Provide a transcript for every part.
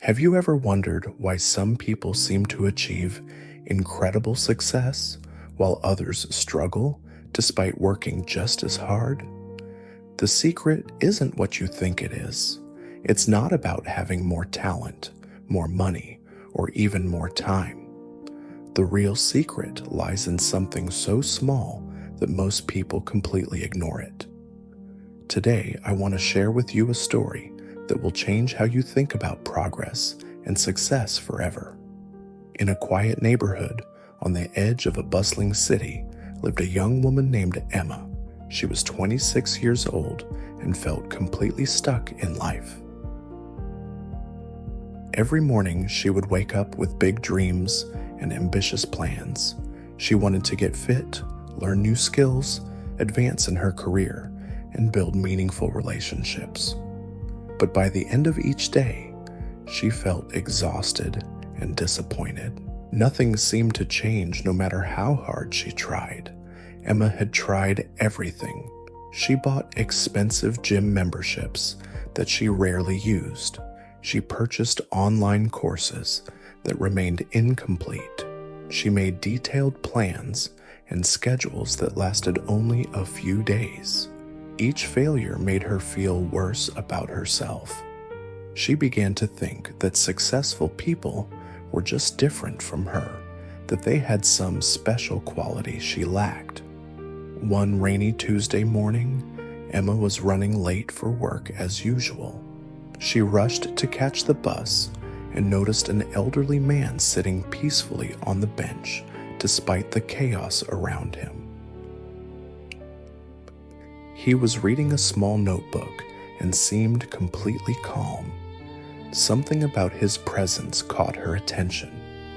Have you ever wondered why some people seem to achieve incredible success while others struggle despite working just as hard? The secret isn't what you think it is. It's not about having more talent, more money, or even more time. The real secret lies in something so small that most people completely ignore it. Today, I want to share with you a story that will change how you think about progress and success forever. In a quiet neighborhood on the edge of a bustling city lived a young woman named Emma. She was 26 years old and felt completely stuck in life. Every morning, she would wake up with big dreams and ambitious plans. She wanted to get fit, learn new skills, advance in her career, and build meaningful relationships. But by the end of each day, she felt exhausted and disappointed. Nothing seemed to change no matter how hard she tried. Emma had tried everything. She bought expensive gym memberships that she rarely used. She purchased online courses that remained incomplete. She made detailed plans and schedules that lasted only a few days. Each failure made her feel worse about herself. She began to think that successful people were just different from her, that they had some special quality she lacked. One rainy Tuesday morning, Emma was running late for work as usual. She rushed to catch the bus and noticed an elderly man sitting peacefully on the bench despite the chaos around him. He was reading a small notebook and seemed completely calm. Something about his presence caught her attention.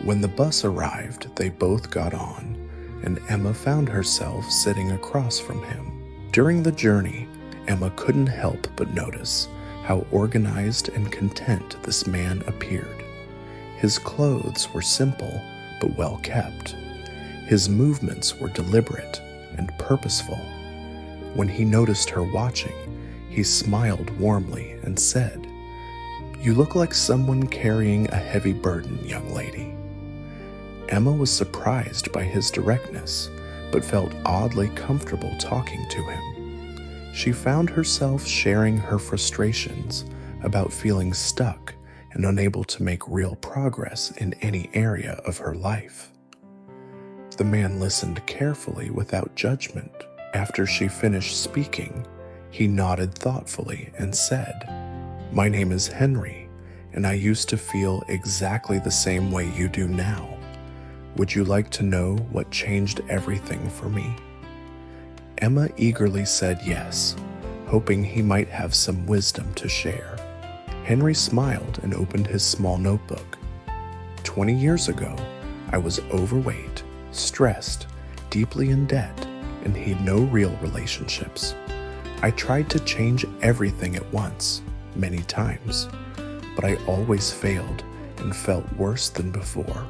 When the bus arrived, they both got on, and Emma found herself sitting across from him. During the journey, Emma couldn't help but notice how organized and content this man appeared. His clothes were simple but well kept. His movements were deliberate and purposeful. When he noticed her watching, he smiled warmly and said, "You look like someone carrying a heavy burden, young lady." Emma was surprised by his directness, but felt oddly comfortable talking to him. She found herself sharing her frustrations about feeling stuck and unable to make real progress in any area of her life. The man listened carefully without judgment. After she finished speaking, he nodded thoughtfully and said, "My name is Henry, and I used to feel exactly the same way you do now. Would you like to know what changed everything for me?" Emma eagerly said yes, hoping he might have some wisdom to share. Henry smiled and opened his small notebook. 20 years ago, I was overweight, stressed, deeply in debt, and had no real relationships. I tried to change everything at once, many times, but I always failed and felt worse than before.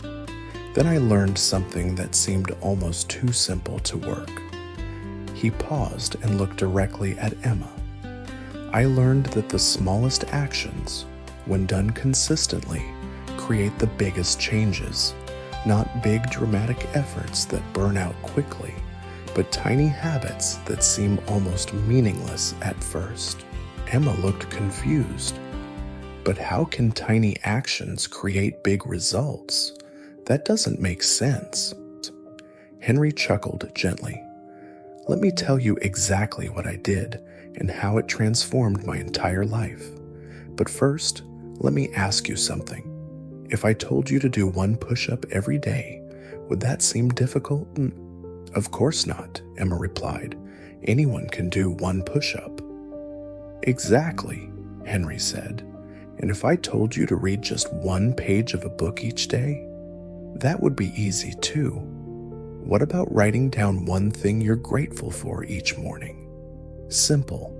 Then I learned something that seemed almost too simple to work. He paused and looked directly at Emma. I learned that the smallest actions, when done consistently, create the biggest changes, not big dramatic efforts that burn out quickly, but tiny habits that seem almost meaningless at first. Emma looked confused. But how can tiny actions create big results? That doesn't make sense. Henry chuckled gently. Let me tell you exactly what I did and how it transformed my entire life. But first, let me ask you something. If I told you to do one push-up every day, would that seem difficult? Of course not, Emma replied. Anyone can do one push-up. Exactly, Henry said. And if I told you to read just one page of a book each day, that would be easy too. What about writing down one thing you're grateful for each morning? Simple,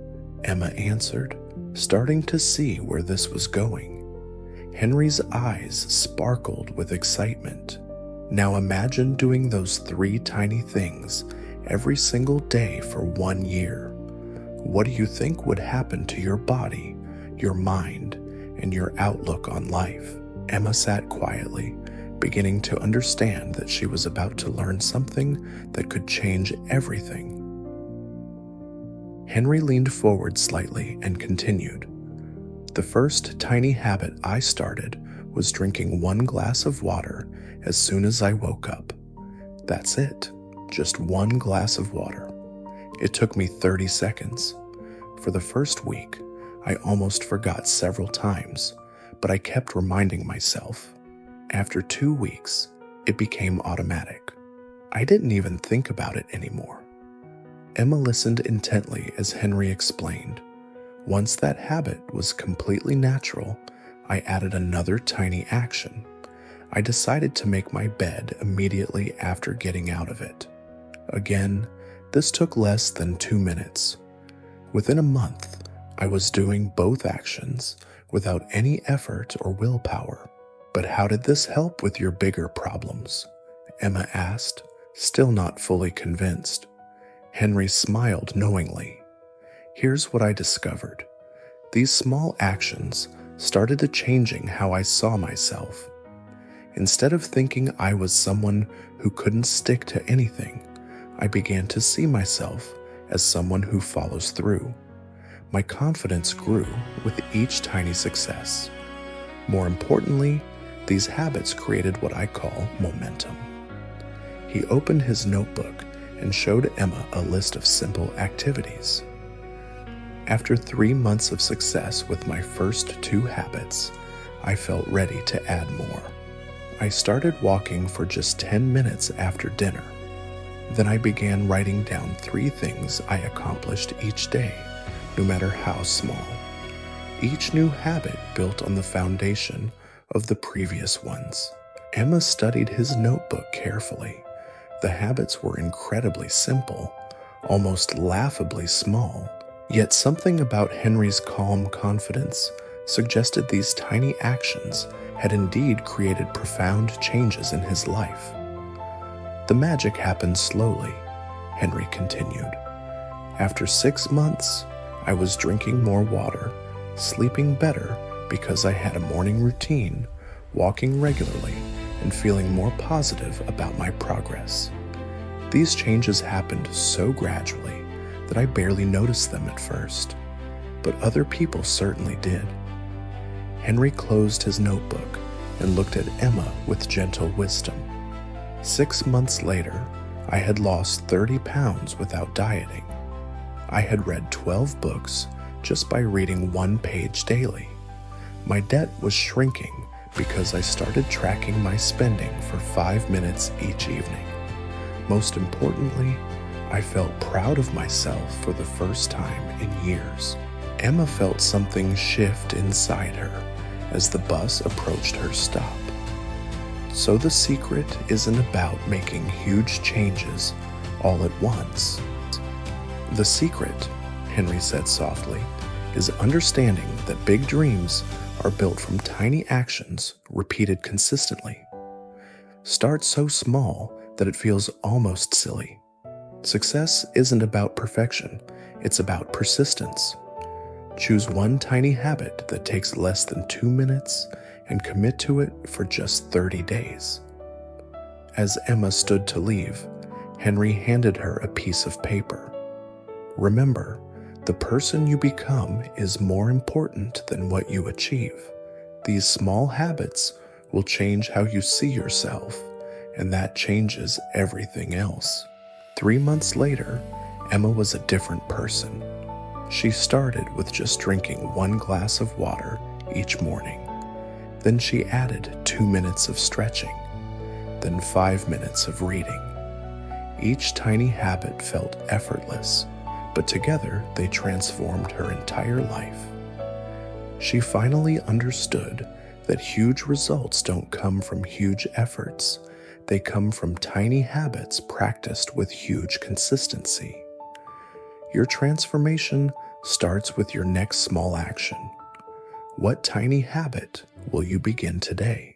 Emma answered, starting to see where this was going. Henry's eyes sparkled with excitement. Now imagine doing those 3 tiny things every single day for 1 year. What do you think would happen to your body, your mind, and your outlook on life. Emma sat quietly, beginning to understand that she was about to learn something that could change everything. Henry leaned forward slightly and continued. The first tiny habit I started was drinking 1 glass of water as soon as I woke up. That's it, just 1 glass of water. It took me 30 seconds. For the first week, I almost forgot several times, but I kept reminding myself. After 2 weeks, it became automatic. I didn't even think about it anymore. Emma listened intently as Henry explained. Once that habit was completely natural, I added another tiny action. I decided to make my bed immediately after getting out of it. Again, this took less than 2 minutes. Within a month, I was doing both actions without any effort or willpower. But how did this help with your bigger problems? Emma asked, still not fully convinced. Henry smiled knowingly. Here's what I discovered. These small actions started to changing how I saw myself. Instead of thinking I was someone who couldn't stick to anything, I began to see myself as someone who follows through. My confidence grew with each tiny success. More importantly, these habits created what I call momentum. He opened his notebook and showed Emma a list of simple activities. After 3 months of success with my first 2 habits, I felt ready to add more. I started walking for just 10 minutes after dinner. Then I began writing down 3 things I accomplished each day, no matter how small. Each new habit built on the foundation of the previous ones. Emma studied his notebook carefully. The habits were incredibly simple, almost laughably small. Yet something about Henry's calm confidence suggested these tiny actions had indeed created profound changes in his life. The magic happened slowly, Henry continued. After 6 months, I was drinking more water, sleeping better because I had a morning routine, walking regularly, and feeling more positive about my progress. These changes happened so gradually that I barely noticed them at first, but other people certainly did. Henry closed his notebook and looked at Emma with gentle wisdom. 6 months later, I had lost 30 pounds without dieting. I had read 12 books just by reading 1 page daily. My debt was shrinking because I started tracking my spending for 5 minutes each evening. Most importantly, I felt proud of myself for the first time in years. Emma felt something shift inside her as the bus approached her stop. So the secret isn't about making huge changes all at once. The secret, Henry said softly, is understanding that big dreams are built from tiny actions repeated consistently. Start so small that it feels almost silly. Success isn't about perfection, it's about persistence. Choose 1 tiny habit that takes less than 2 minutes and commit to it for just 30 days. As Emma stood to leave, Henry handed her a piece of paper. Remember, the person you become is more important than what you achieve. These small habits will change how you see yourself, and that changes everything else. 3 months later, Emma was a different person. She started with just drinking 1 glass of water each morning. Then she added 2 minutes of stretching, then 5 minutes of reading. Each tiny habit felt effortless, but together they transformed her entire life. She finally understood that huge results don't come from huge efforts. They come from tiny habits practiced with huge consistency. Your transformation starts with your next small action. What tiny habit will you begin today?